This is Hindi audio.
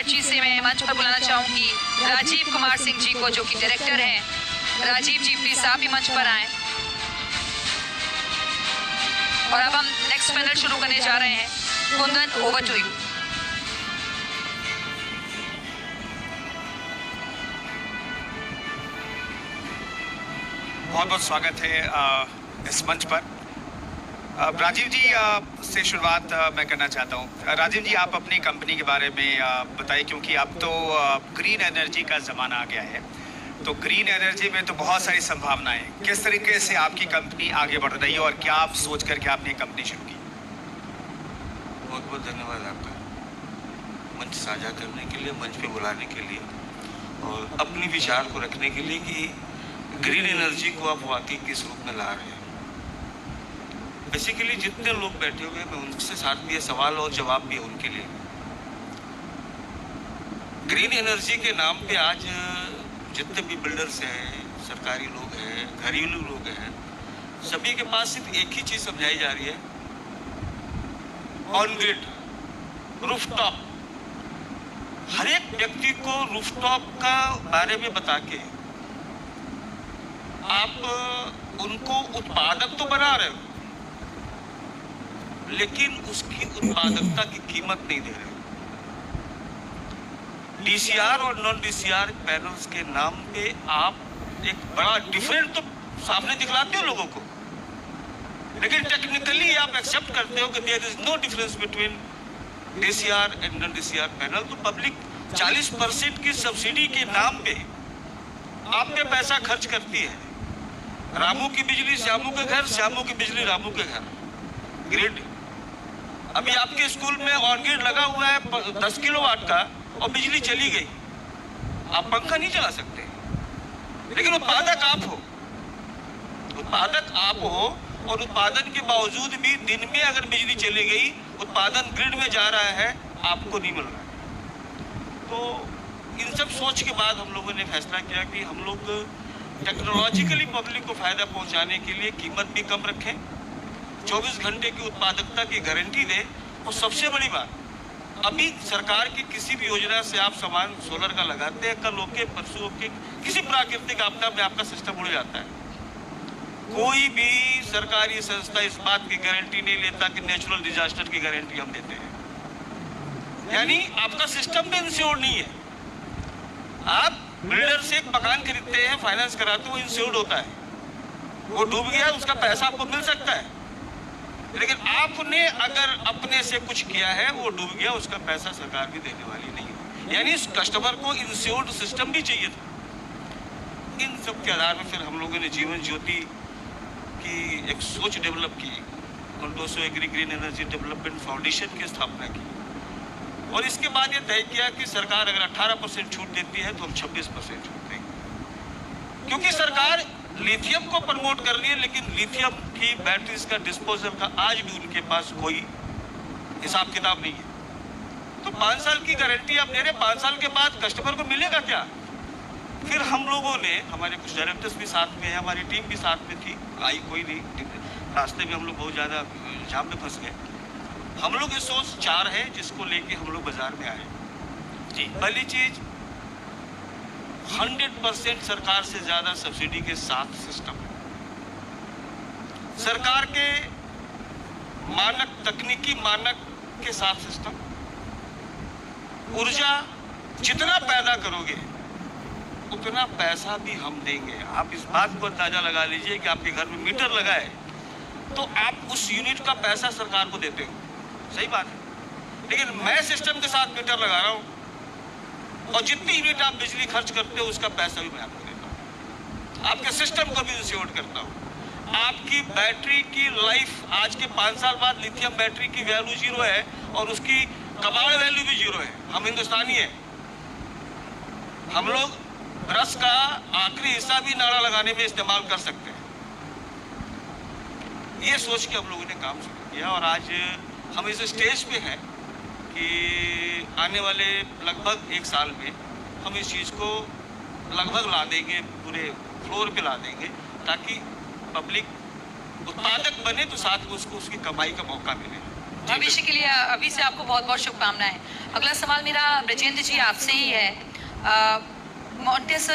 एनर्जी से मैं मंच पर बुलाना चाहूंगी राजीव कुमार सिंह जी को, जो कि डायरेक्टर हैं। राजीव जी प्लीज आप भी मंच पर आए। और अब हम नेक्स्ट पैनल शुरू करने जा रहे हैं। Kundan, over to you. बहुत बहुत स्वागत है इस मंच पर। राजीव जी से शुरुआत मैं करना चाहता हूँ। राजीव जी, आप अपनी कंपनी के बारे में बताइए, क्योंकि अब तो ग्रीन एनर्जी का ज़माना आ गया है। तो ग्रीन एनर्जी में तो बहुत सारी संभावनाएं हैं। किस तरीके से आपकी कंपनी आगे बढ़ रही है और क्या आप सोच करके आपने कंपनी शुरू की? बहुत बहुत धन्यवाद आपका मंच साझा करने के लिए, मंच पे बुलाने के लिए और अपनी विचार को रखने के लिए कि ग्रीन एनर्जी को आप वाकई किस रूप में ला रहे हैं। बेसिकली जितने लोग बैठे हुए हैं, मैं उनसे साथ भी सवाल और जवाब भी है उनके लिए। ग्रीन एनर्जी के नाम पे आज जितने भी बिल्डर्स हैं, सरकारी लोग हैं, घरेलू लोग हैं, सभी के पास सिर्फ एक ही चीज समझाई जा रही है, ऑन ग्रिड, रूफटॉप। हर एक व्यक्ति को रूफटॉप का बारे में बता के आप उनको उत्पादक तो बना रहे हो, लेकिन उसकी उत्पादकता की कीमत नहीं दे रहे। डीसीआर और नॉन डीसीआर पैनल्स के नाम पे आप एक बड़ा डिफरेंट तो सामने दिखलाते हो लोगों को, लेकिन टेक्निकली आप एक्सेप्ट करते हो कि there is no difference between DCR and non DCR panel. तो पब्लिक 40% की सब्सिडी के नाम पे आप पे पैसा खर्च करती है। रामू की बिजली श्यामू के घर, श्यामू की बिजली रामू के घर। ग्रिड अभी आपके स्कूल में ऑन ग्रिड लगा हुआ है 10 किलोवाट का और बिजली चली गई, आप पंखा नहीं चला सकते, लेकिन उत्पादक आप हो। उत्पादक आप हो और उत्पादन के बावजूद भी दिन में अगर बिजली चली गई, उत्पादन ग्रिड में जा रहा है, आपको नहीं मिल रहा है। तो इन सब सोच के बाद हम लोगों ने फैसला किया कि हम लोग टेक्नोलॉजिकली पब्लिक को फायदा पहुंचाने के लिए कीमत भी कम रखें, 24 घंटे की उत्पादकता की गारंटी दें। और सबसे बड़ी बात, अभी सरकार की किसी भी योजना से आप सामान सोलर का लगाते हैं, कल होके परसों होके किसी प्राकृतिक आपदा में आपका सिस्टम उड़ जाता है। कोई भी सरकारी संस्था इस बात की गारंटी नहीं लेता कि नेचुरल डिजास्टर की गारंटी हम देते हैं, यानी आपका सिस्टम भी इंश्योर्ड नहीं है। आप बिल्डर से एक मकान खरीदते हैं, फाइनेंस कराते, वो इंश्योर्ड होता है, वो डूब गया उसका पैसा आपको मिल सकता है, लेकिन आपने अगर अपने से कुछ किया है, वो डूब गया, उसका पैसा सरकार भी देने वाली नहीं है। यानी कस्टमर को इंश्योर्ड सिस्टम भी चाहिए था। इन सब के आधार में फिर हम लोगों ने जीवन ज्योति की एक सोच डेवलप की और 200 agri green energy development foundation की स्थापना की। और इसके बाद ये तय किया कि सरकार अगर 18% छूट देती है तो हम 26% छूट देंगे, क्योंकि सरकार लिथियम को प्रमोट कर रही है, लेकिन लिथियम की बैटरीज का डिस्पोजल का आज भी उनके पास कोई हिसाब किताब नहीं है। तो 5 साल की गारंटी आप दे रहे, 5 साल के बाद कस्टमर को मिलेगा क्या? फिर हम लोगों ने, हमारे कुछ डायरेक्टर्स भी साथ में है, हमारी टीम भी साथ में थी, आई कोई नहीं, रास्ते में हम लोग बहुत ज़्यादा जाम में फंस गए। हम लोग ये सोच 4 है जिसको लेके हम लोग बाजार में आए जी। पहली चीज, 100% सरकार से ज्यादा सब्सिडी के साथ सिस्टम है। सरकार के मानक, तकनीकी मानक के साथ सिस्टम। ऊर्जा जितना पैदा करोगे उतना पैसा भी हम देंगे। आप इस बात को अंदाजा लगा लीजिए कि आपके घर में मीटर लगा है तो आप उस यूनिट का पैसा सरकार को देते हो, सही बात है, लेकिन मैं सिस्टम के साथ मीटर लगा रहा हूं और जितनी यूनिट आप बिजली खर्च करते हो उसका पैसा भी मैं आपको देता हूं, आपके सिस्टम को भी इंश्योर करता हूं। आपकी बैटरी की लाइफ, आज के 5 साल बाद लिथियम बैटरी की वैल्यू 0 है और उसकी कबाड़ वैल्यू भी 0 है। हम हिंदुस्तानी है, हम लोग ब्रश का आखिरी हिस्सा भी नाड़ा लगाने में इस्तेमाल कर सकते हैं। ये सोच के हम लोगों ने काम शुरू किया और आज हम इस स्टेज पे हैं कि आने वाले लगभग 1 साल में हम इस चीज़ को लगभग ला देंगे, पूरे फ्लोर पे ला देंगे, ताकि पब्लिक उत्पादक बने तो साथ में उसको उसकी कमाई का मौका मिले। भविष्य के लिए अभी से आपको बहुत बहुत शुभकामनाएं। अगला सवाल मेरा ब्रजेंद्र जी आपसे ही है। मॉन्टेसरी